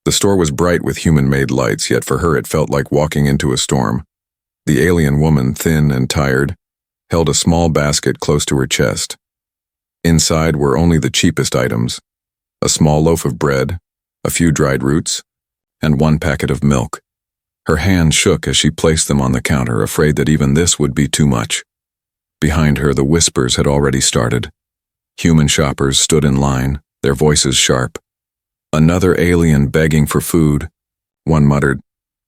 The store was bright with human-made lights, yet for her it felt like walking into a storm. The alien woman, thin and tired, held a small basket close to her chest. Inside were only the cheapest items: a small loaf of bread, a few dried roots, and one packet of milk. Her hand shook as she placed them on the counter, afraid that even this would be too much. Behind her, the whispers had already started. Human shoppers stood in line, their voices sharp. Another alien begging for food. One muttered,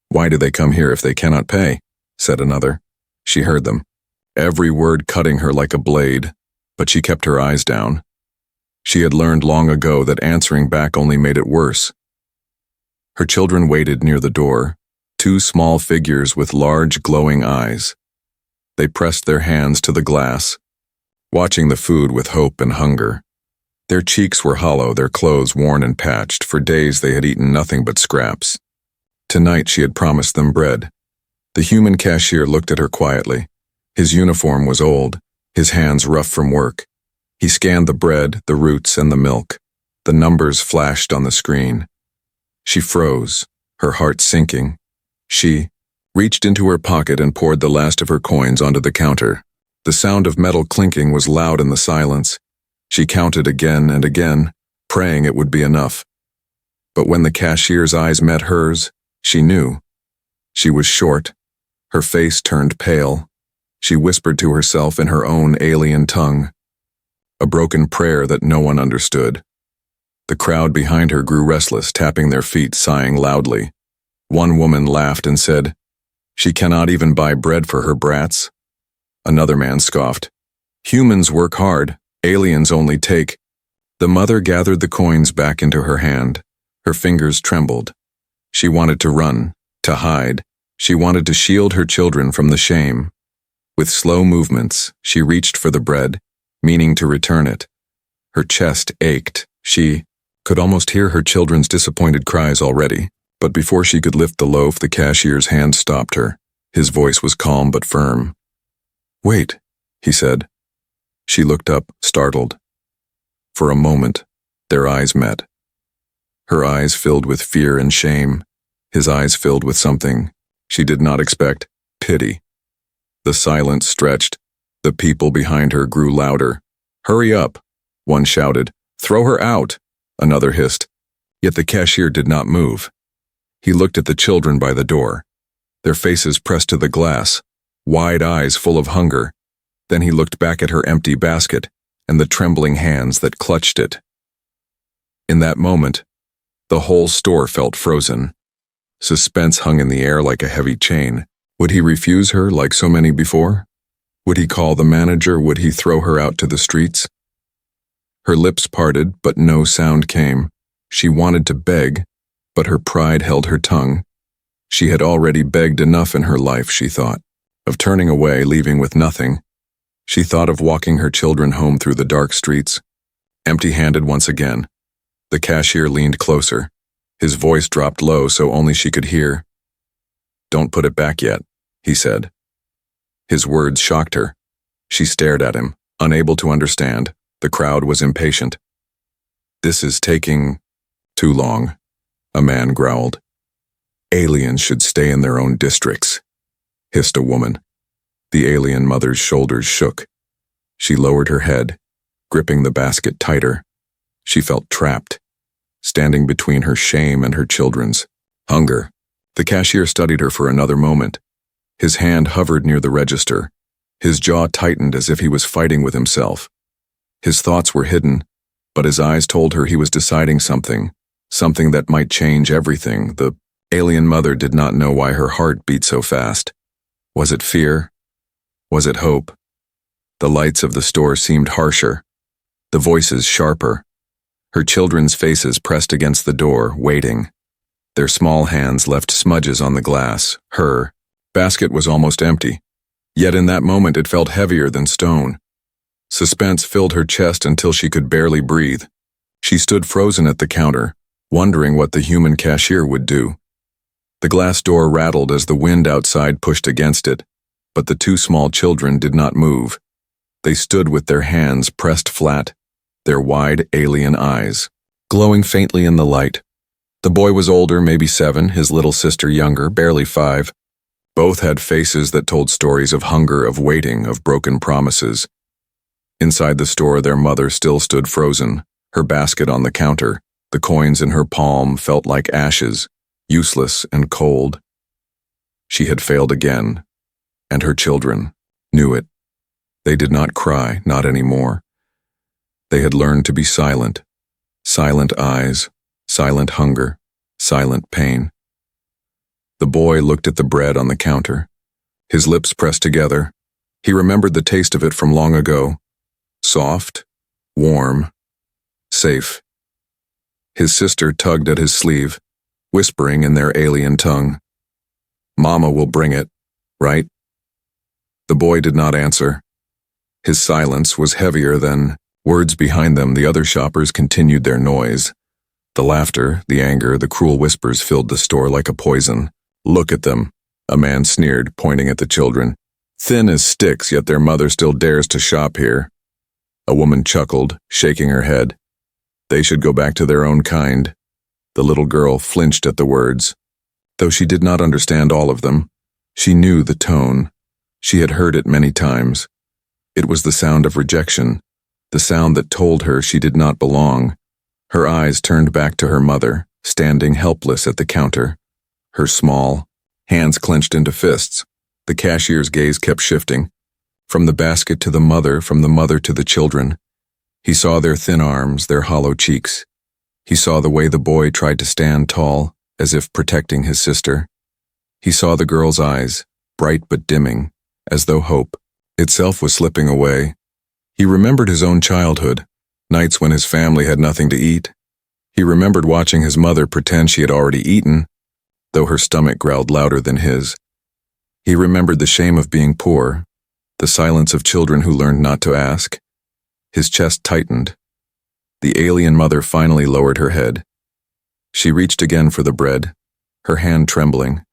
"Why do they come here if they cannot pay?" said another. She heard them, every word cutting her like a blade, but she kept her eyes down. She had learned long ago that answering back only made it worse. Her children waited near the door, two small figures with large glowing eyes. They pressed their hands to the glass, watching the food with hope and hunger. Their cheeks were hollow, their clothes worn and patched. For days they had eaten nothing but scraps. Tonight she had promised them bread. The human cashier looked at her quietly. His uniform was old, his hands rough from work. He scanned the bread, the roots, and the milk. The numbers flashed on the screen. She froze, her heart sinking. She reached into her pocket and poured the last of her coins onto the counter. The sound of metal clinking was loud in the silence. She counted again and again, praying it would be enough. But when the cashier's eyes met hers, she knew. She was short. Her face turned pale. She whispered to herself in her own alien tongue, a broken prayer that no one understood. The crowd behind her grew restless, tapping their feet, sighing loudly. One woman laughed and said, "She cannot even buy bread for her brats." Another man scoffed, "Humans work hard, aliens only take." The mother gathered the coins back into her hand. Her fingers trembled. She wanted to run, to hide. She wanted to shield her children from the shame. With slow movements, she reached for the bread, meaning to return it. Her chest ached. She could almost hear her children's disappointed cries already. But before she could lift the loaf, the cashier's hand stopped her. His voice was calm but firm. "Wait," he said. She looked up, startled. For a moment, their eyes met. Her eyes filled with fear and shame. His eyes filled with something she did not expect: pity. The silence stretched. The people behind her grew louder. "Hurry up," one shouted. "Throw her out," another hissed. Yet the cashier did not move. He looked at the children by the door, their faces pressed to the glass, wide eyes full of hunger. Then he looked back at her empty basket and the trembling hands that clutched it. In that moment, the whole store felt frozen. Suspense hung in the air like a heavy chain. Would he refuse her like so many before? Would he call the manager? Would he throw her out to the streets? Her lips parted, but no sound came. She wanted to beg, but her pride held her tongue. She had already begged enough in her life, she thought, of turning away, leaving with nothing. She thought of walking her children home through the dark streets, empty-handed once again. The cashier leaned closer. His voice dropped low so only she could hear. "Don't put it back yet," he said. His words shocked her. She stared at him, unable to understand. The crowd was impatient. "This is taking too long," a man growled. "Aliens should stay in their own districts," hissed a woman. The alien mother's shoulders shook. She lowered her head, gripping the basket tighter. She felt trapped, standing between her shame and her children's hunger. The cashier studied her for another moment. His hand hovered near the register. His jaw tightened as if he was fighting with himself. His thoughts were hidden, but his eyes told her he was deciding something that might change everything. The alien mother did not know why her heart beat so fast. Was it fear? Was it hope? The lights of the store seemed harsher, the voices sharper. Her children's faces pressed against the door, waiting. Their small hands left smudges on the glass. Her basket was almost empty, yet in that moment it felt heavier than stone. Suspense filled her chest until she could barely breathe. She stood frozen at the counter, wondering what the human cashier would do. The glass door rattled as the wind outside pushed against it, but the two small children did not move. They stood with their hands pressed flat, their wide alien eyes glowing faintly in the light. The boy was older, maybe 7, his little sister younger, barely 5. Both had faces that told stories of hunger, of waiting, of broken promises. Inside the store, their mother still stood frozen, her basket on the counter. The coins in her palm felt like ashes, useless and cold. She had failed again, and her children knew it. They did not cry, not anymore. They had learned to be silent. Silent eyes, silent hunger, silent pain. The boy looked at the bread on the counter. His lips pressed together. He remembered the taste of it from long ago. Soft, warm, safe. His sister tugged at his sleeve, whispering in their alien tongue. "Mama will bring it, right?" The boy did not answer. His silence was heavier than words behind them. The other shoppers continued their noise. The laughter, the anger, the cruel whispers filled the store like a poison. "Look at them," a man sneered, pointing at the children. "Thin as sticks, yet their mother still dares to shop here." A woman chuckled, shaking her head. "They should go back to their own kind." The little girl flinched at the words. Though she did not understand all of them, she knew the tone. She had heard it many times. It was the sound of rejection, the sound that told her she did not belong. Her eyes turned back to her mother, standing helpless at the counter. Her small hands clenched into fists. The cashier's gaze kept shifting, from the basket to the mother, from the mother to the children. He saw their thin arms, their hollow cheeks. He saw the way the boy tried to stand tall, as if protecting his sister. He saw the girl's eyes, bright but dimming, as though hope itself was slipping away. He remembered his own childhood, nights when his family had nothing to eat. He remembered watching his mother pretend she had already eaten, though her stomach growled louder than his. He remembered the shame of being poor, the silence of children who learned not to ask. His chest tightened. The alien mother finally lowered her head. She reached again for the bread, her hand trembling.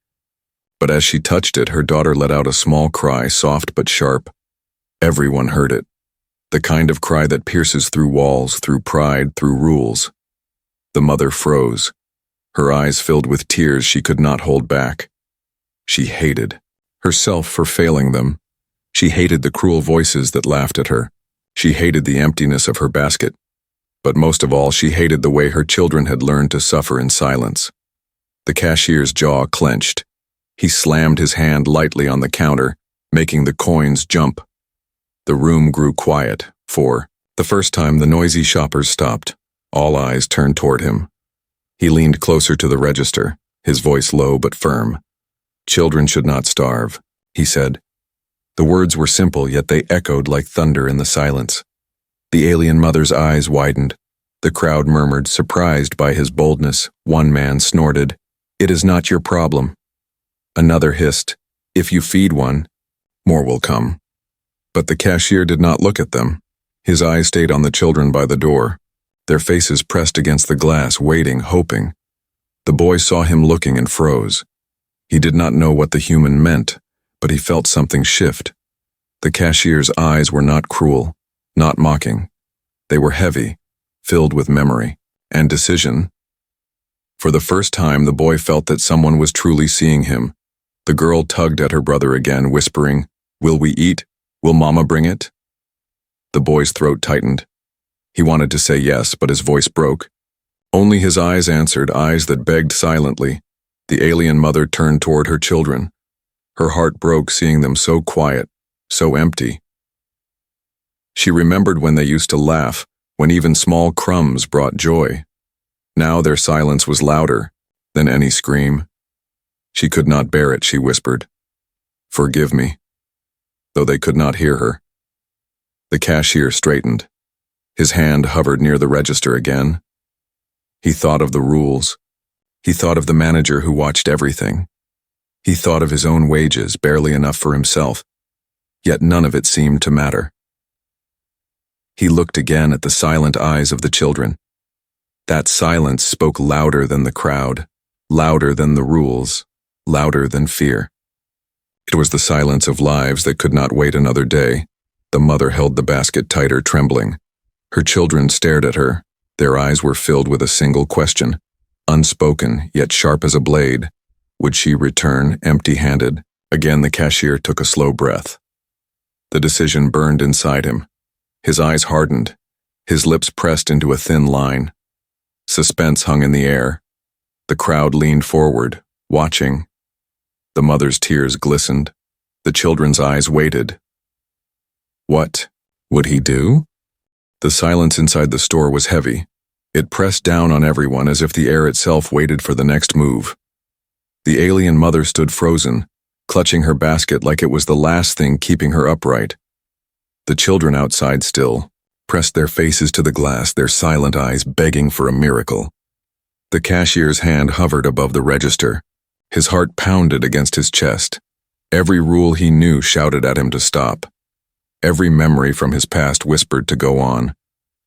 But as she touched it, her daughter let out a small cry, soft but sharp. Everyone heard it. The kind of cry that pierces through walls, through pride, through rules. The mother froze, her eyes filled with tears she could not hold back. She hated herself for failing them. She hated the cruel voices that laughed at her. She hated the emptiness of her basket. But most of all, she hated the way her children had learned to suffer in silence. The cashier's jaw clenched. He slammed his hand lightly on the counter, making the coins jump. The room grew quiet. For the first time, the noisy shoppers stopped. All eyes turned toward him. He leaned closer to the register, his voice low but firm. "Children should not starve," he said. The words were simple, yet they echoed like thunder in the silence. The alien mother's eyes widened. The crowd murmured, surprised by his boldness. One man snorted, "It is not your problem." Another hissed, "If you feed one, more will come." But the cashier did not look at them. His eyes stayed on the children by the door, their faces pressed against the glass, waiting, hoping. The boy saw him looking and froze. He did not know what the human meant, but he felt something shift. The cashier's eyes were not cruel, not mocking. They were heavy, filled with memory and decision. For the first time, the boy felt that someone was truly seeing him. The girl tugged at her brother again, whispering, "Will we eat? Will Mama bring it?" The boy's throat tightened. He wanted to say yes, but his voice broke. Only his eyes answered, eyes that begged silently. The alien mother turned toward her children. Her heart broke seeing them so quiet, so empty. She remembered when they used to laugh, when even small crumbs brought joy. Now their silence was louder than any scream. She could not bear it, she whispered. "Forgive me," though they could not hear her. The cashier straightened. His hand hovered near the register again. He thought of the rules. He thought of the manager who watched everything. He thought of his own wages, barely enough for himself, yet none of it seemed to matter. He looked again at the silent eyes of the children. That silence spoke louder than the crowd, louder than the rules, louder than fear. It was the silence of lives that could not wait another day. The mother held the basket tighter, trembling. Her children stared at her. Their eyes were filled with a single question. unspoken yet sharp as a blade. Would she return empty-handed? Again the cashier took a slow breath. The decision burned inside him. His eyes hardened, his lips pressed into a thin line. Suspense hung in the air. The crowd leaned forward, watching. The mother's tears glistened. The children's eyes waited. What would he do? The silence inside the store was heavy. It pressed down on everyone as if the air itself waited for the next move. The alien mother stood frozen, clutching her basket like it was the last thing keeping her upright. The children outside still pressed their faces to the glass, their silent eyes begging for a miracle. The cashier's hand hovered above the register. His heart pounded against his chest. Every rule he knew shouted at him to stop. Every memory from his past whispered to go on.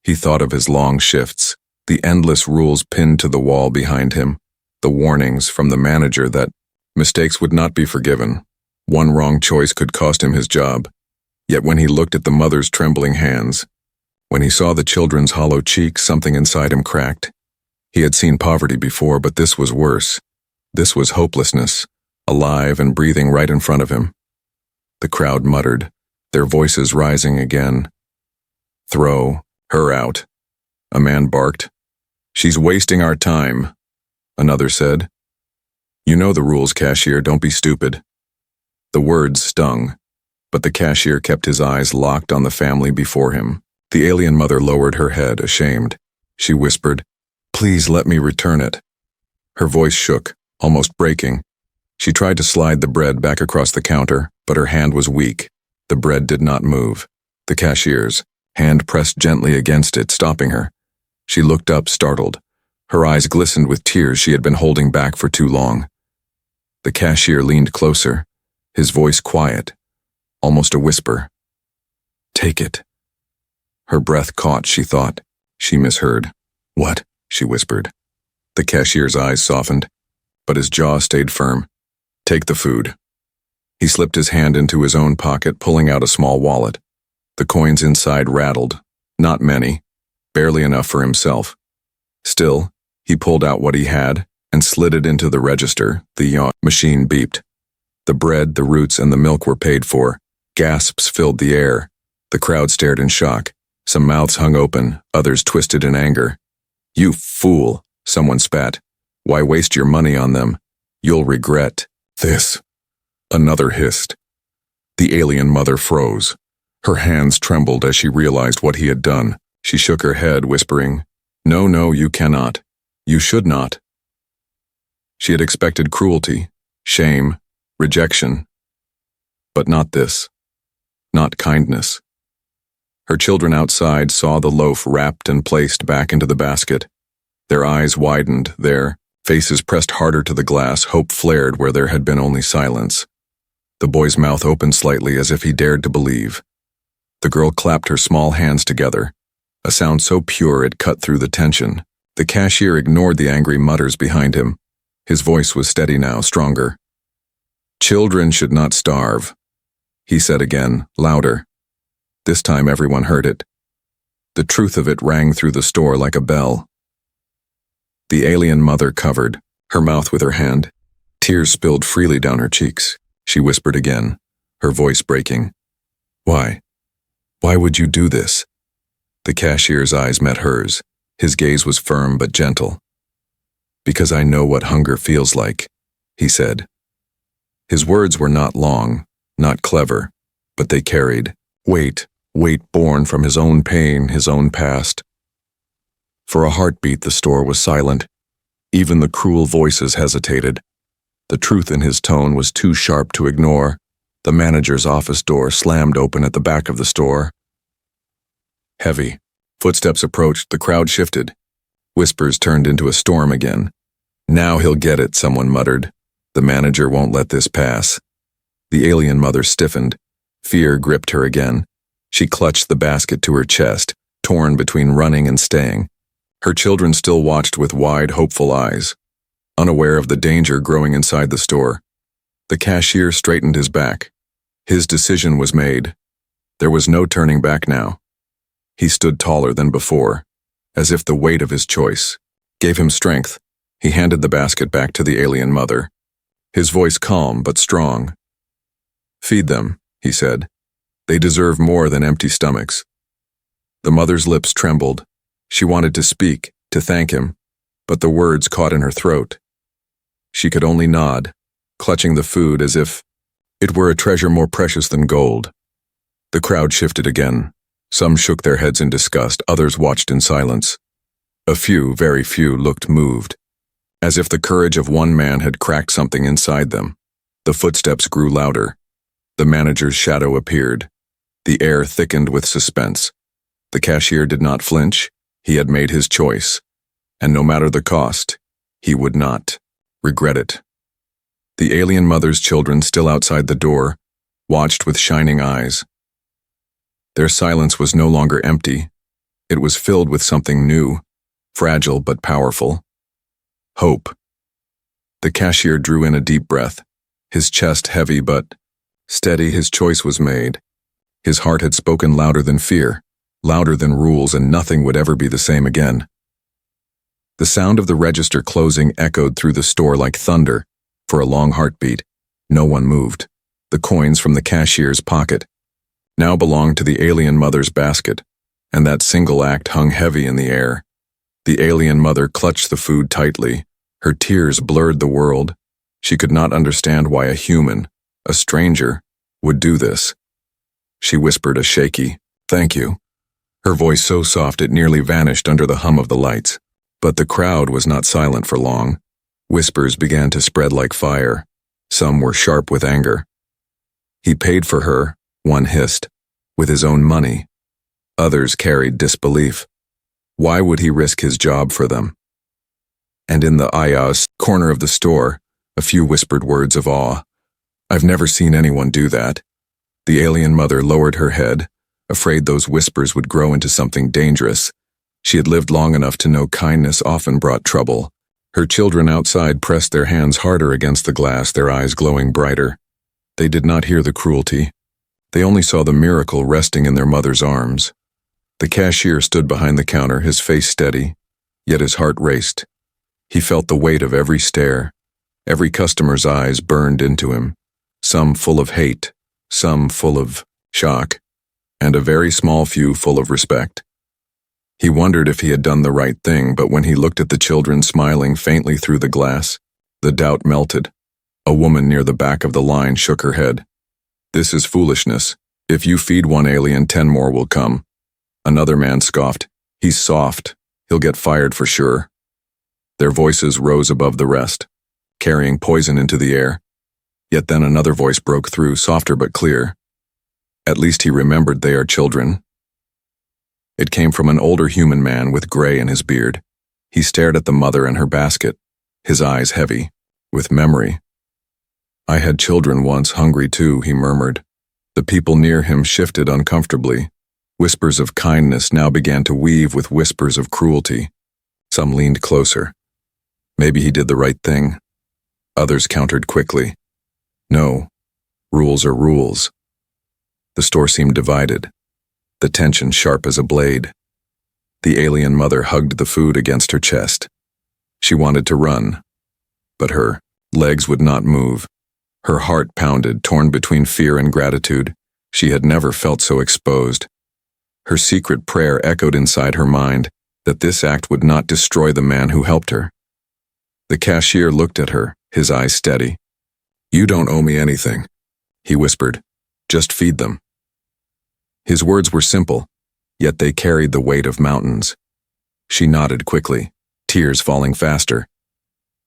He thought of his long shifts, the endless rules pinned to the wall behind him, the warnings from the manager that mistakes would not be forgiven. One wrong choice could cost him his job. Yet when he looked at the mother's trembling hands, when he saw the children's hollow cheeks, something inside him cracked. He had seen poverty before, but this was worse. This was hopelessness, alive and breathing right in front of him. The crowd muttered, their voices rising again. "Throw her out," a man barked. "She's wasting our time," another said. "You know the rules, cashier, don't be stupid." The words stung, but the cashier kept his eyes locked on the family before him. The alien mother lowered her head, ashamed. She whispered, "Please let me return it." Her voice shook, almost breaking. She tried to slide the bread back across the counter, but her hand was weak. The bread did not move. The cashier's hand pressed gently against it, stopping her. She looked up, startled. Her eyes glistened with tears she had been holding back for too long. The cashier leaned closer, his voice quiet, almost a whisper. "Take it." Her breath caught, she thought. She misheard. "What?" she whispered. The cashier's eyes softened, but his jaw stayed firm. "Take the food." He slipped his hand into his own pocket, pulling out a small wallet. The coins inside rattled. Not many, barely enough for himself. Still, he pulled out what he had and slid it into the register. The machine beeped. The bread, the roots, and the milk were paid for. Gasps filled the air. The crowd stared in shock. Some mouths hung open, others twisted in anger. "You fool," someone spat. "Why waste your money on them? You'll regret this." Another hissed. The alien mother froze. Her hands trembled as she realized what he had done. She shook her head, whispering, "No, no, you cannot. You should not." She had expected cruelty, shame, rejection. But not this. Not kindness. Her children outside saw the loaf wrapped and placed back into the basket. Their eyes widened, their faces pressed harder to the glass, hope flared where there had been only silence. The boy's mouth opened slightly as if he dared to believe. The girl clapped her small hands together, a sound so pure it cut through the tension. The cashier ignored the angry mutters behind him. His voice was steady now, stronger. "Children should not starve," he said again, louder. This time everyone heard it. The truth of it rang through the store like a bell. The alien mother covered her mouth with her hand. Tears spilled freely down her cheeks. She whispered again, her voice breaking. "Why? Why would you do this?" The cashier's eyes met hers. His gaze was firm but gentle. "Because I know what hunger feels like," he said. His words were not long, not clever, but they carried weight born from his own pain, his own past. For a heartbeat the store was silent. Even the cruel voices hesitated. The truth in his tone was too sharp to ignore. The manager's office door slammed open at the back of the store. Heavy. Footsteps approached, the crowd shifted. Whispers turned into a storm again. "Now he'll get it," someone muttered. "The manager won't let this pass." The alien mother stiffened. Fear gripped her again. She clutched the basket to her chest, torn between running and staying. Her children still watched with wide, hopeful eyes, unaware of the danger growing inside the store. The cashier straightened his back. His decision was made. There was no turning back now. He stood taller than before, as if the weight of his choice gave him strength. He handed the basket back to the alien mother, his voice calm but strong. "Feed them," he said. "They deserve more than empty stomachs." The mother's lips trembled. She wanted to speak, to thank him, but the words caught in her throat. She could only nod, clutching the food as if it were a treasure more precious than gold. The crowd shifted again. Some shook their heads in disgust, others watched in silence. A few, very few, looked moved, as if the courage of one man had cracked something inside them. The footsteps grew louder. The manager's shadow appeared. The air thickened with suspense. The cashier did not flinch. He had made his choice, and no matter the cost, he would not regret it. The alien mother's children, still outside the door, watched with shining eyes. Their silence was no longer empty. It was filled with something new, fragile but powerful. Hope. The cashier drew in a deep breath, his chest heavy but steady. His choice was made. His heart had spoken louder than fear, louder than rules, and nothing would ever be the same again. The sound of the register closing echoed through the store like thunder. For a long heartbeat, no one moved. The coins from the cashier's pocket now belonged to the alien mother's basket, and that single act hung heavy in the air. The alien mother clutched the food tightly. Her tears blurred the world. She could not understand why a human, a stranger, would do this. She whispered a shaky, "Thank you," her voice so soft it nearly vanished under the hum of the lights. But the crowd was not silent for long. Whispers began to spread like fire. Some were sharp with anger. "He paid for her," one hissed, "with his own money." Others carried disbelief. Why would he risk his job for them? And in the ayah's corner of the store, a few whispered words of awe. "I've never seen anyone do that." The alien mother lowered her head, afraid those whispers would grow into something dangerous. She had lived long enough to know kindness often brought trouble. Her children outside pressed their hands harder against the glass, their eyes glowing brighter. They did not hear the cruelty. They only saw the miracle resting in their mother's arms. The cashier stood behind the counter, his face steady, yet his heart raced. He felt the weight of every stare. Every customer's eyes burned into him, some full of hate, some full of shock, and a very small few full of respect. He wondered if he had done the right thing, but when he looked at the children smiling faintly through the glass, the doubt melted. A woman near the back of the line shook her head. "This is foolishness. If you feed one alien, 10 more will come." Another man scoffed. "He's soft. He'll get fired for sure." Their voices rose above the rest, carrying poison into the air. Yet then another voice broke through, softer but clear. "At least he remembered they are children." It came from an older human man with gray in his beard. He stared at the mother and her basket, his eyes heavy with memory. "I had children once, hungry too," he murmured. The people near him shifted uncomfortably. Whispers of kindness now began to weave with whispers of cruelty. Some leaned closer. Maybe he did the right thing. Others countered quickly. No, rules are rules. The store seemed divided, the tension sharp as a blade. The alien mother hugged the food against her chest. She wanted to run, but her legs would not move. Her heart pounded, torn between fear and gratitude. She had never felt so exposed. Her secret prayer echoed inside her mind, that this act would not destroy the man who helped her. The cashier looked at her, his eyes steady. "You don't owe me anything," he whispered. "Just feed them." His words were simple, yet they carried the weight of mountains. She nodded quickly, tears falling faster.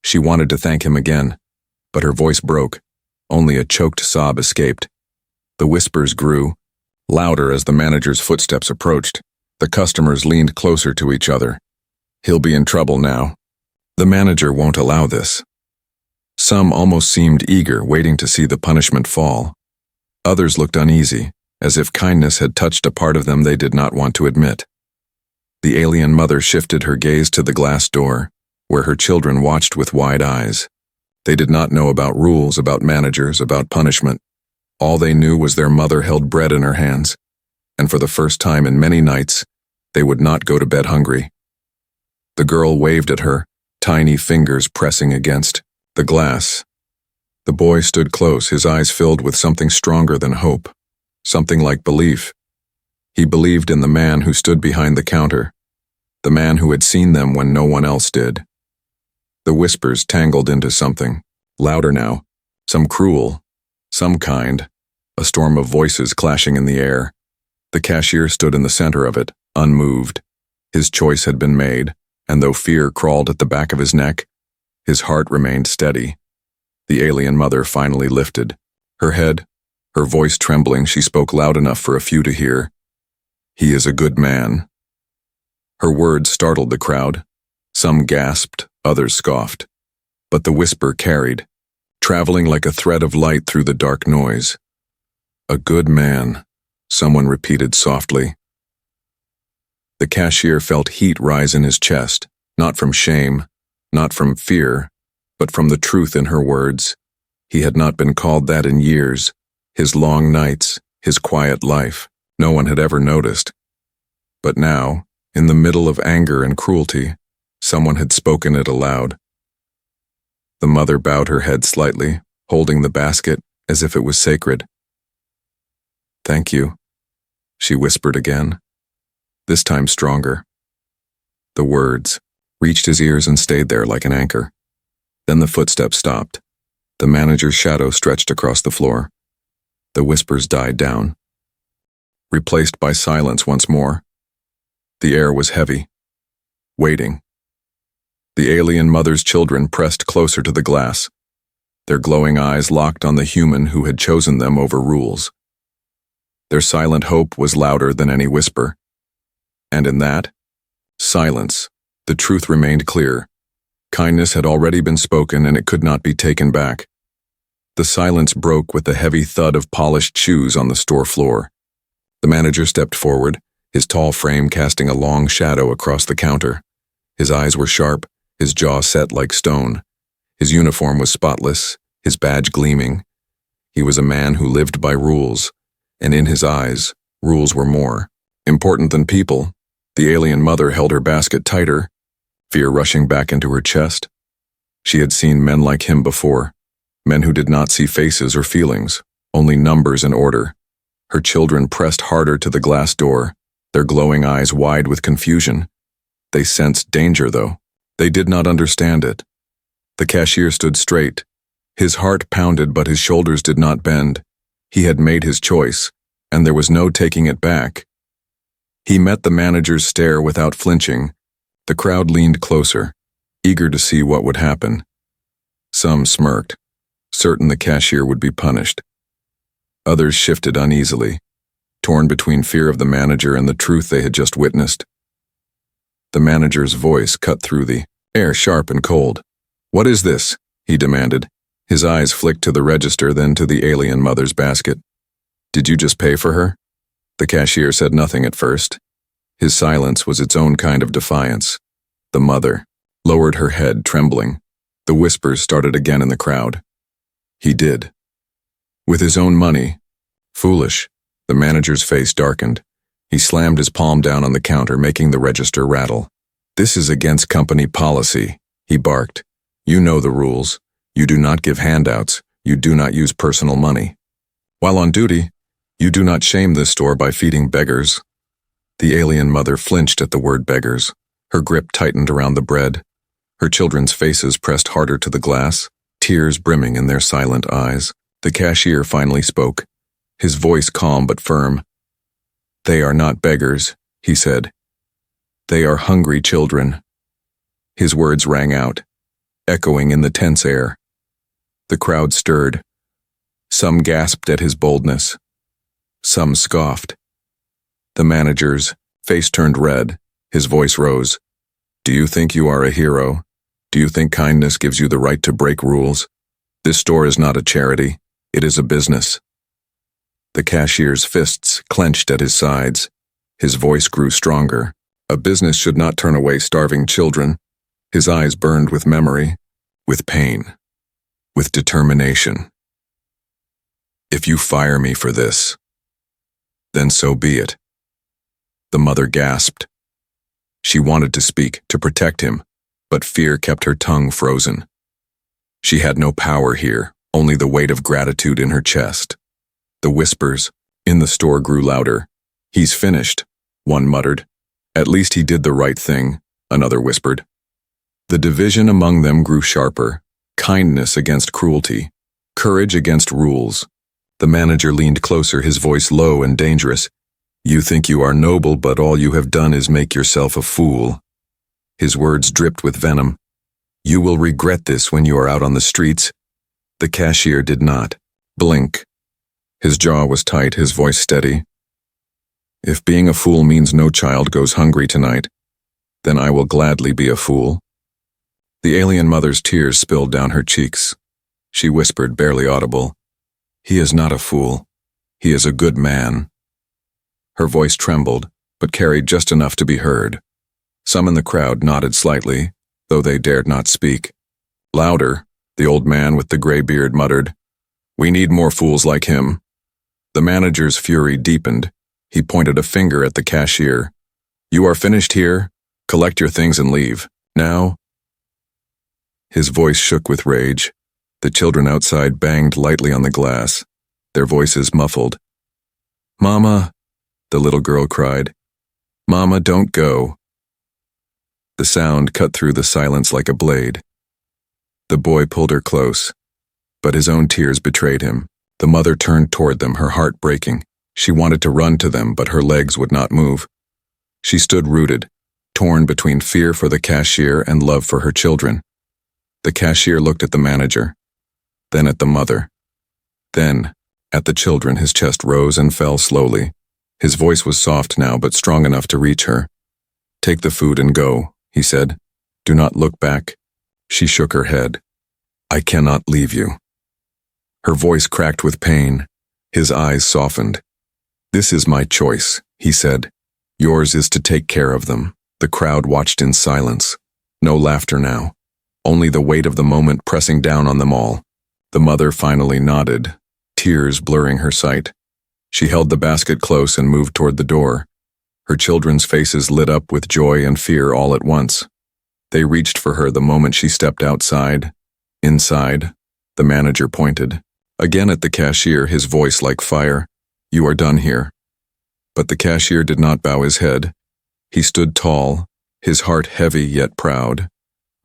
She wanted to thank him again, but her voice broke. Only a choked sob escaped. The whispers grew, louder as the manager's footsteps approached. The customers leaned closer to each other. "He'll be in trouble now. The manager won't allow this." Some almost seemed eager, waiting to see the punishment fall. Others looked uneasy, as if kindness had touched a part of them they did not want to admit. The alien mother shifted her gaze to the glass door, where her children watched with wide eyes. They did not know about rules, about managers, about punishment. All they knew was their mother held bread in her hands, and for the first time in many nights, they would not go to bed hungry. The girl waved at her, tiny fingers pressing against the glass. The boy stood close, his eyes filled with something stronger than hope, something like belief. He believed in the man who stood behind the counter, the man who had seen them when no one else did. The whispers tangled into something, louder now, some cruel, some kind, a storm of voices clashing in the air. The cashier stood in the center of it, unmoved. His choice had been made, and though fear crawled at the back of his neck, his heart remained steady. The alien mother finally lifted. Her head, her voice trembling, she spoke loud enough for a few to hear. "He is a good man." Her words startled the crowd. Some gasped, others scoffed. But the whisper carried, traveling like a thread of light through the dark noise. "A good man," someone repeated softly. The cashier felt heat rise in his chest, not from shame, not from fear, but from the truth in her words. He had not been called that in years. His long nights, his quiet life, no one had ever noticed. But now, in the middle of anger and cruelty, someone had spoken it aloud. The mother bowed her head slightly, holding the basket as if it was sacred. "Thank you," she whispered again, this time stronger. The words reached his ears and stayed there like an anchor. Then the footsteps stopped. The manager's shadow stretched across the floor. The whispers died down, replaced by silence once more. The air was heavy, waiting. The alien mother's children pressed closer to the glass, their glowing eyes locked on the human who had chosen them over rules. Their silent hope was louder than any whisper. And in that silence, the truth remained clear. Kindness had already been spoken and it could not be taken back. The silence broke with the heavy thud of polished shoes on the store floor. The manager stepped forward, his tall frame casting a long shadow across the counter. His eyes were sharp, his jaw set like stone. His uniform was spotless, his badge gleaming. He was a man who lived by rules, and in his eyes, rules were more important than people. The alien mother held her basket tighter, fear rushing back into her chest. She had seen men like him before, men who did not see faces or feelings, only numbers and order. Her children pressed harder to the glass door, their glowing eyes wide with confusion. They sensed danger, though. They did not understand it. The cashier stood straight. His heart pounded, but his shoulders did not bend. He had made his choice, and there was no taking it back. He met the manager's stare without flinching. The crowd leaned closer, eager to see what would happen. Some smirked, certain the cashier would be punished. Others shifted uneasily, torn between fear of the manager and the truth they had just witnessed. The manager's voice cut through the air sharp and cold. "What is this?" he demanded. His eyes flicked to the register, then to the alien mother's basket. "Did you just pay for her?" The cashier said nothing at first. His silence was its own kind of defiance. The mother lowered her head, trembling. The whispers started again in the crowd. "He did. With his own money. Foolish." The manager's face darkened. He slammed his palm down on the counter, making the register rattle. "This is against company policy," he barked. "You know the rules. You do not give handouts. You do not use personal money. While on duty, you do not shame this store by feeding beggars." The alien mother flinched at the word beggars. Her grip tightened around the bread. Her children's faces pressed harder to the glass, tears brimming in their silent eyes. The cashier finally spoke, his voice calm but firm. "They are not beggars," he said. "They are hungry children." His words rang out, echoing in the tense air. The crowd stirred. Some gasped at his boldness. Some scoffed. The manager's face turned red. His voice rose. "Do you think you are a hero? Do you think kindness gives you the right to break rules? This store is not a charity. It is a business." The cashier's fists clenched at his sides. His voice grew stronger. A business should not turn away starving children. His eyes burned with memory, with pain, with determination. "If you fire me for this, then so be it." The mother gasped. She wanted to speak, to protect him, but fear kept her tongue frozen. She had no power here, only the weight of gratitude in her chest. The whispers in the store grew louder. "He's finished," one muttered. "At least he did the right thing," another whispered. The division among them grew sharper, kindness against cruelty, courage against rules. The manager leaned closer, his voice low and dangerous. "You think you are noble, but all you have done is make yourself a fool." His words dripped with venom. "You will regret this when you are out on the streets." The cashier did not blink. His jaw was tight, his voice steady. "If being a fool means no child goes hungry tonight, then I will gladly be a fool." The alien mother's tears spilled down her cheeks. She whispered, barely audible, "He is not a fool. He is a good man." Her voice trembled, but carried just enough to be heard. Some in the crowd nodded slightly, though they dared not speak. Louder, the old man with the gray beard muttered, "We need more fools like him." The manager's fury deepened. He pointed a finger at the cashier. "You are finished here. Collect your things and leave. Now." His voice shook with rage. The children outside banged lightly on the glass, their voices muffled. "Mama," the little girl cried. "Mama, don't go." The sound cut through the silence like a blade. The boy pulled her close, but his own tears betrayed him. The mother turned toward them, her heart breaking. She wanted to run to them, but her legs would not move. She stood rooted, torn between fear for the cashier and love for her children. The cashier looked at the manager, then at the mother, then at the children. His chest rose and fell slowly. His voice was soft now, but strong enough to reach her. "Take the food and go," he said. "Do not look back." She shook her head. "I cannot leave you." Her voice cracked with pain. His eyes softened. "This is my choice," he said. "Yours is to take care of them." The crowd watched in silence. No laughter now, only the weight of the moment pressing down on them all. The mother finally nodded, tears blurring her sight. She held the basket close and moved toward the door. Her children's faces lit up with joy and fear all at once. They reached for her the moment she stepped outside. Inside, the manager pointed. Again at the cashier, his voice like fire. "You are done here." But the cashier did not bow his head. He stood tall, his heart heavy yet proud.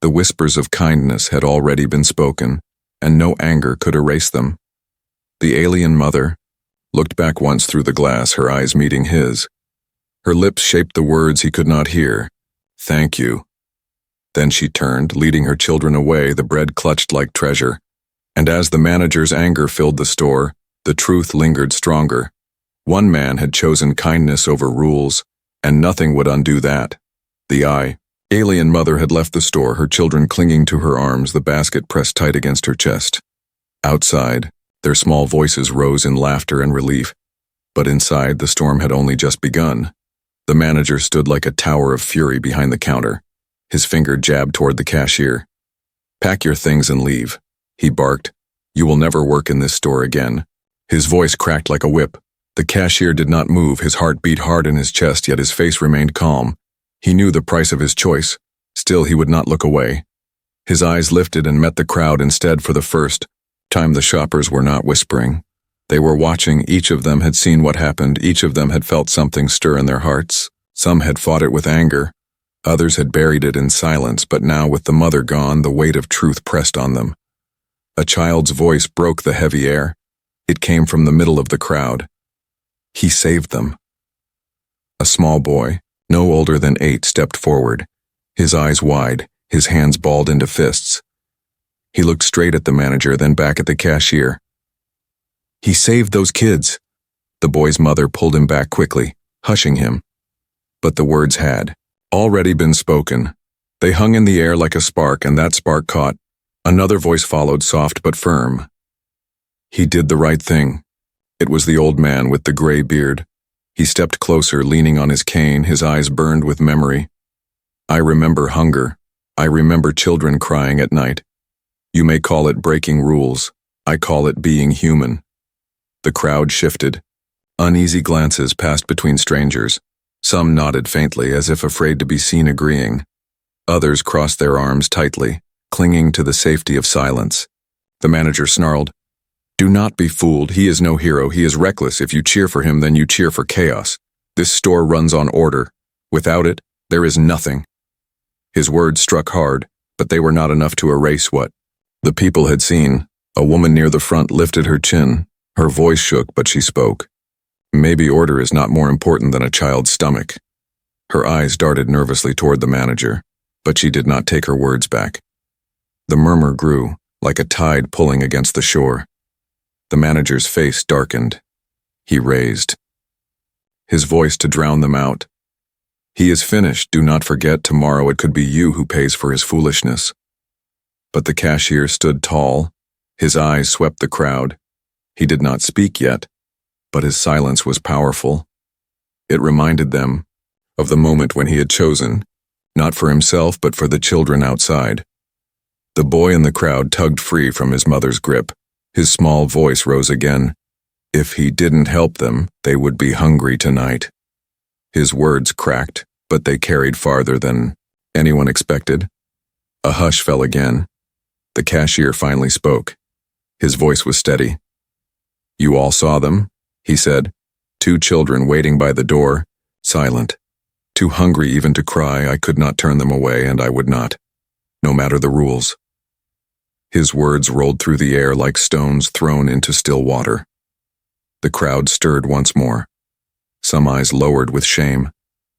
The whispers of kindness had already been spoken, and no anger could erase them. The alien mother looked back once through the glass, her eyes meeting his. Her lips shaped the words he could not hear. "Thank you." Then she turned, leading her children away, the bread clutched like treasure. And as the manager's anger filled the store, the truth lingered stronger. One man had chosen kindness over rules, and nothing would undo that. The alien mother had left the store, her children clinging to her arms, the basket pressed tight against her chest. Outside, their small voices rose in laughter and relief. But inside, the storm had only just begun. The manager stood like a tower of fury behind the counter. His finger jabbed toward the cashier. "Pack your things and leave," he barked. "You will never work in this store again." His voice cracked like a whip. The cashier did not move, his heart beat hard in his chest, yet his face remained calm. He knew the price of his choice. Still, he would not look away. His eyes lifted and met the crowd instead. For the first time, the shoppers were not whispering. They were watching. Each of them had seen what happened. Each of them had felt something stir in their hearts. Some had fought it with anger. Others had buried it in silence, but now with the mother gone, the weight of truth pressed on them. A child's voice broke the heavy air. It came from the middle of the crowd. He saved them. A small boy, no older than 8, stepped forward, his eyes wide, his hands balled into fists. He looked straight at the manager, then back at the cashier. "He saved those kids." The boy's mother pulled him back quickly, hushing him. But the words had already been spoken. They hung in the air like a spark, and that spark caught. Another voice followed, soft but firm. "He did the right thing." It was the old man with the gray beard. He stepped closer, leaning on his cane, his eyes burned with memory. "I remember hunger. I remember children crying at night. You may call it breaking rules. I call it being human." The crowd shifted. Uneasy glances passed between strangers. Some nodded faintly, as if afraid to be seen agreeing. Others crossed their arms tightly, clinging to the safety of silence. The manager snarled, "Do not be fooled. He is no hero. He is reckless. If you cheer for him, then you cheer for chaos. This store runs on order. Without it, there is nothing." His words struck hard, but they were not enough to erase what the people had seen. A woman near the front lifted her chin. Her voice shook, but she spoke. "Maybe order is not more important than a child's stomach." Her eyes darted nervously toward the manager, but she did not take her words back. The murmur grew, like a tide pulling against the shore. The manager's face darkened. He raised his voice to drown them out. "He is finished. Do not forget, tomorrow it could be you who pays for his foolishness." But the cashier stood tall. His eyes swept the crowd. He did not speak yet, but his silence was powerful. It reminded them of the moment when he had chosen, not for himself but for the children outside. The boy in the crowd tugged free from his mother's grip. His small voice rose again. If he didn't help them, they would be hungry tonight. His words cracked, but they carried farther than anyone expected. A hush fell again. The cashier finally spoke. His voice was steady. "You all saw them," he said. "Two children waiting by the door, silent. Too hungry even to cry. I could not turn them away, and I would not, no matter the rules." His words rolled through the air like stones thrown into still water. The crowd stirred once more. Some eyes lowered with shame,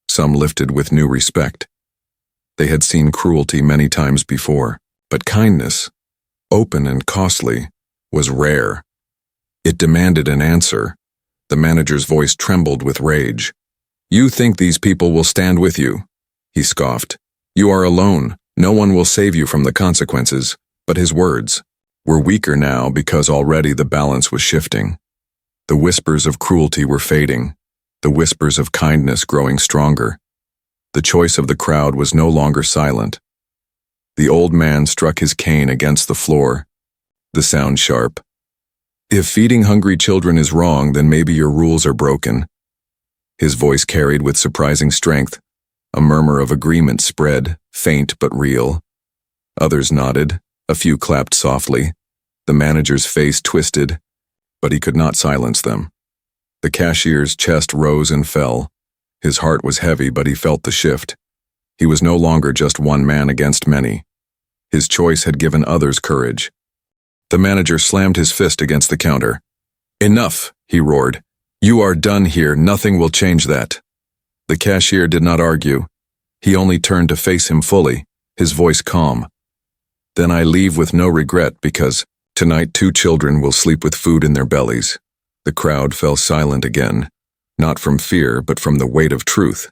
some lifted with new respect. They had seen cruelty many times before, but kindness, open and costly, was rare. It demanded an answer. The manager's voice trembled with rage. "You think these people will stand with you?" he scoffed. "You are alone. No one will save you from the consequences." But his words were weaker now because already the balance was shifting. The whispers of cruelty were fading, the whispers of kindness growing stronger. The choice of the crowd was no longer silent. The old man struck his cane against the floor, the sound sharp. "If feeding hungry children is wrong, then maybe your rules are broken." His voice carried with surprising strength. A murmur of agreement spread, faint but real. Others nodded. A few clapped softly. The manager's face twisted, but he could not silence them. The cashier's chest rose and fell. His heart was heavy, but he felt the shift. He was no longer just one man against many. His choice had given others courage. The manager slammed his fist against the counter. "Enough," he roared. "You are done here. Nothing will change that." The cashier did not argue. He only turned to face him fully, his voice calm. "Then I leave with no regret because tonight 2 children will sleep with food in their bellies." The crowd fell silent again, not from fear but from the weight of truth.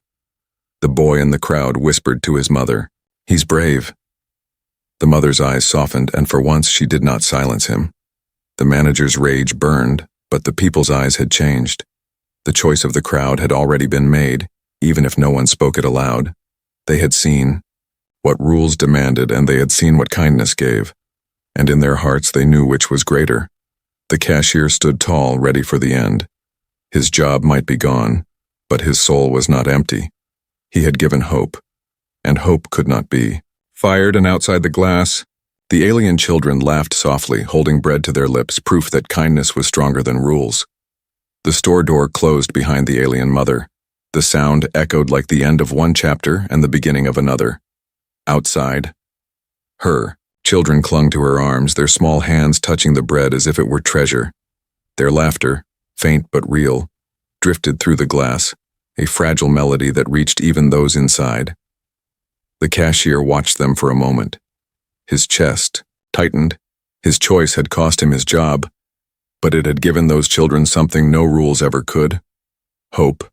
The boy in the crowd whispered to his mother, "He's brave." The mother's eyes softened, and for once she did not silence him. The manager's rage burned, but the people's eyes had changed. The choice of the crowd had already been made, even if no one spoke it aloud. They had seen what rules demanded, and they had seen what kindness gave, and in their hearts they knew which was greater. The cashier stood tall, ready for the end. His job might be gone, but his soul was not empty. He had given hope, and hope could not be fired. And outside the glass, the alien children laughed softly, holding bread to their lips, proof that kindness was stronger than rules. The store door closed behind the alien mother. The sound echoed like the end of one chapter and the beginning of another. Outside, her children clung to her arms, their small hands touching the bread as if it were treasure. Their laughter, faint but real, drifted through the glass, a fragile melody that reached even those inside. The cashier watched them for a moment. His chest tightened. His choice had cost him his job, but it had given those children something no rules ever could: hope.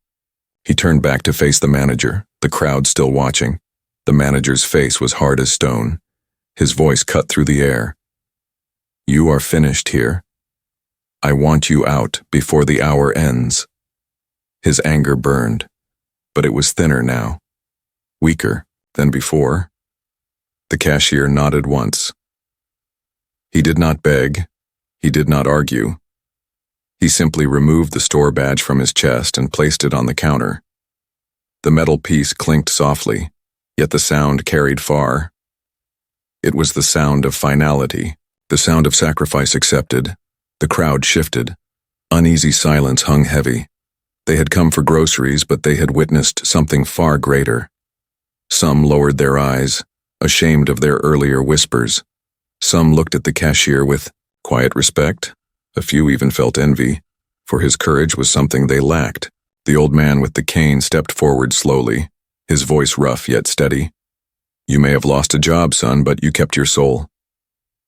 He turned back to face the manager, the crowd still watching. The manager's face was hard as stone. His voice cut through the air. "You are finished here. I want you out before the hour ends." His anger burned, but it was thinner now, weaker than before. The cashier nodded once. He did not beg. He did not argue. He simply removed the store badge from his chest and placed it on the counter. The metal piece clinked softly. Yet the sound carried far. It was the sound of finality, the sound of sacrifice accepted. The crowd shifted. Uneasy silence hung heavy. They had come for groceries, but they had witnessed something far greater. Some lowered their eyes, ashamed of their earlier whispers. Some looked at the cashier with quiet respect. A few even felt envy, for his courage was something they lacked. The old man with the cane stepped forward slowly, his voice rough yet steady. "You may have lost a job, son, but you kept your soul."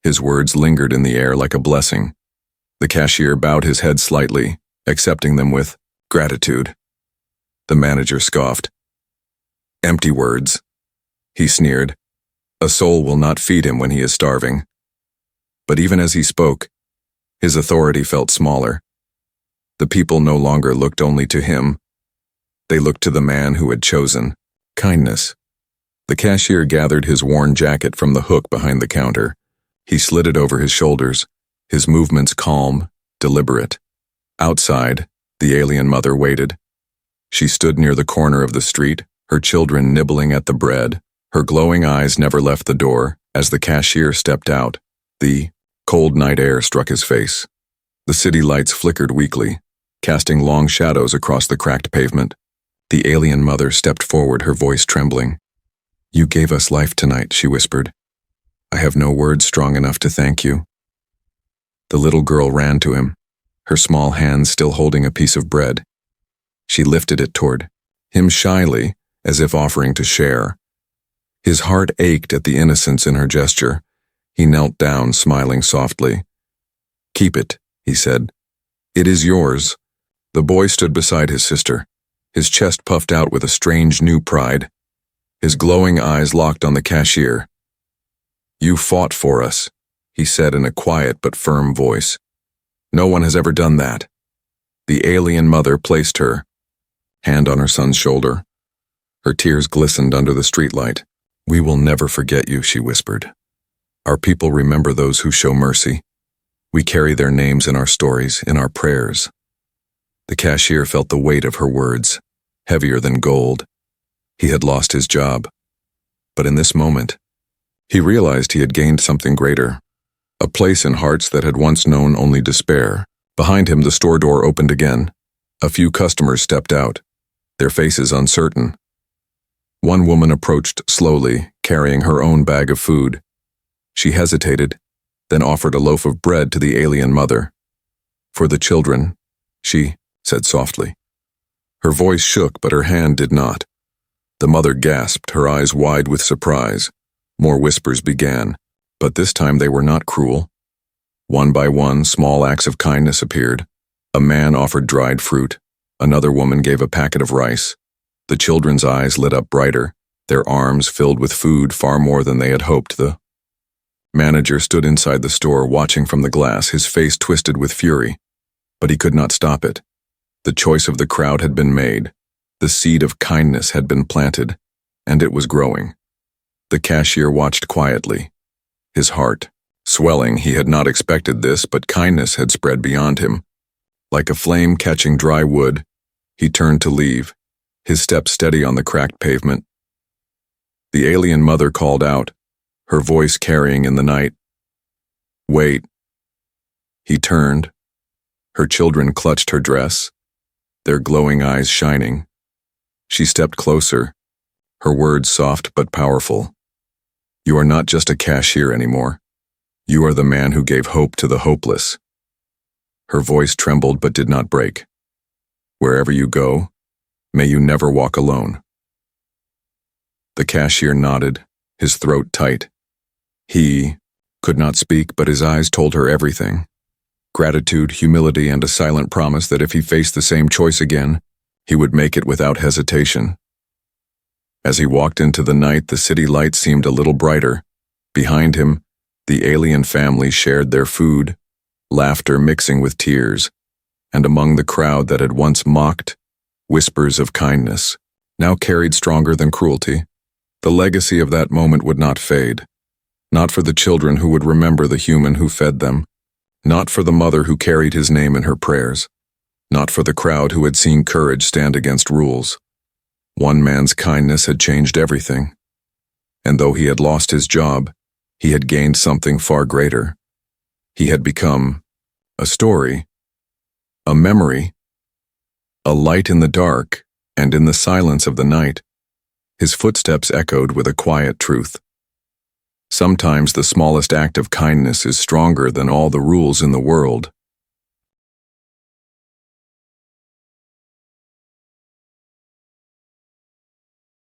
His words lingered in the air like a blessing. The cashier bowed his head slightly, accepting them with gratitude. The manager scoffed. "Empty words," he sneered. "A soul will not feed him when he is starving." But even as he spoke, his authority felt smaller. The people no longer looked only to him. They looked to the man who had chosen kindness. The cashier gathered his worn jacket from the hook behind the counter. He slid it over his shoulders, his movements calm, deliberate. Outside, the alien mother waited. She stood near the corner of the street, her children nibbling at the bread. Her glowing eyes never left the door. As the cashier stepped out, the cold night air struck his face. The city lights flickered weakly, casting long shadows across the cracked pavement. The alien mother stepped forward, her voice trembling. "You gave us life tonight," she whispered. "I have no words strong enough to thank you." The little girl ran to him, her small hands still holding a piece of bread. She lifted it toward him shyly, as if offering to share. His heart ached at the innocence in her gesture. He knelt down, smiling softly. "Keep it," he said. "It is yours." The boy stood beside his sister, his chest puffed out with a strange new pride. His glowing eyes locked on the cashier. "You fought for us," he said in a quiet but firm voice. "No one has ever done that." The alien mother placed her hand on her son's shoulder. Her tears glistened under the streetlight. "We will never forget you," she whispered. "Our people remember those who show mercy. We carry their names in our stories, in our prayers." The cashier felt the weight of her words, heavier than gold. He had lost his job. But in this moment, he realized he had gained something greater, a place in hearts that had once known only despair. Behind him, the store door opened again. A few customers stepped out, their faces uncertain. One woman approached slowly, carrying her own bag of food. She hesitated, then offered a loaf of bread to the alien mother. "For the children," she said softly. Her voice shook, but her hand did not. The mother gasped, her eyes wide with surprise. More whispers began, but this time they were not cruel. One by one, small acts of kindness appeared. A man offered dried fruit. Another woman gave a packet of rice. The children's eyes lit up brighter, their arms filled with food far more than they had hoped. The manager stood inside the store, watching from the glass, his face twisted with fury. But he could not stop it. The choice of the crowd had been made. The seed of kindness had been planted, and it was growing. The cashier watched quietly, his heart swelling. He had not expected this, but kindness had spread beyond him. Like a flame catching dry wood, he turned to leave, his step steady on the cracked pavement. The alien mother called out, her voice carrying in the night. "Wait." He turned. Her children clutched her dress, their glowing eyes shining. She stepped closer, her words soft but powerful. "You are not just a cashier anymore. You are the man who gave hope to the hopeless." Her voice trembled but did not break. "Wherever you go, may you never walk alone." The cashier nodded, his throat tight. He could not speak, but his eyes told her everything. Gratitude, humility, and a silent promise that if he faced the same choice again, he would make it without hesitation. As he walked into the night, the city lights seemed a little brighter. Behind him, the alien family shared their food, laughter mixing with tears, and among the crowd that had once mocked, whispers of kindness, now carried stronger than cruelty. The legacy of that moment would not fade. Not for the children who would remember the human who fed them. Not for the mother who carried his name in her prayers. Not for the crowd who had seen courage stand against rules. One man's kindness had changed everything. And though he had lost his job, he had gained something far greater. He had become a story, a memory, a light in the dark, and in the silence of the night, his footsteps echoed with a quiet truth. Sometimes the smallest act of kindness is stronger than all the rules in the world.